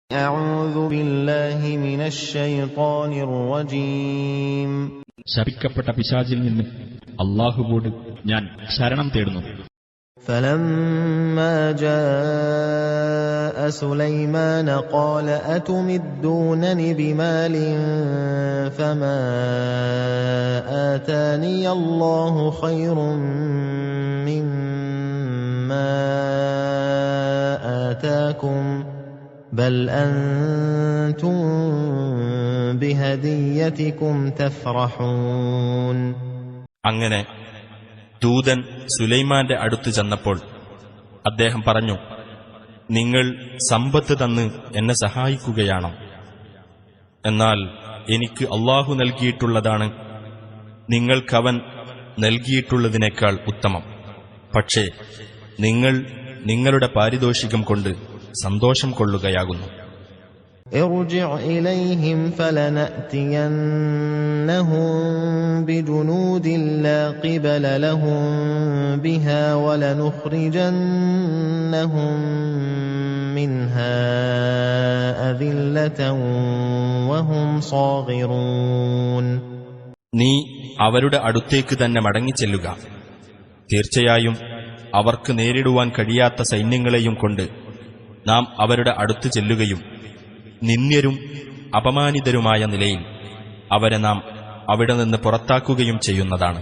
أعوذ بالله من الشيطان الرجيم ശപിക്കപ്പെട്ട പിശാചിൽ നിന്ന് അല്ലാഹുവോട് ഞാൻ ശരണം തേടുന്നു. فلما جاء سليمان قال أتمدونني بمال فما آتاني الله خير مما آتاكم بل أنتم بهديتكم تفرحون. അങ്ങനെ ദൂതൻ സുലൈമാന്റെ അടുത്ത് ചെന്നപ്പോൾ അദ്ദേഹം പറഞ്ഞു, നിങ്ങൾ സമ്പത്ത് തന്ന് എന്നെ സഹായിക്കുകയാണോ? എന്നാൽ എനിക്ക് അല്ലാഹു നൽകിയിട്ടുള്ളതാണ് നിങ്ങൾക്കവൻ നൽകിയിട്ടുള്ളതിനേക്കാൾ ഉത്തമം. പക്ഷേ നിങ്ങൾ നിങ്ങളുടെ പാരിതോഷികം കൊണ്ട് സന്തോഷം കൊള്ളുകയാകുന്നു. ارجع إليهم فلنأتينهم بجنود لا قبل لهم بها ولنخرجنهم منها أذلة وهم صاغرون. നീ അവരുടെ അടുത്തേക്ക് തന്നെ മടങ്ങിച്ചെല്ലുക. തീർച്ചയായും അവർക്ക് നേരിടുവാൻ കഴിയാത്ത സൈന്യങ്ങളെയും കൊണ്ട് നാം അവരുടെ അടുത്ത് ചെല്ലുകയും നിന്ദ്യരും അപമാനിതരുമായ നിലയിൽ അവരെ നാം അവിടെ നിന്ന് പുറത്താക്കുകയും ചെയ്യുന്നതാണ്.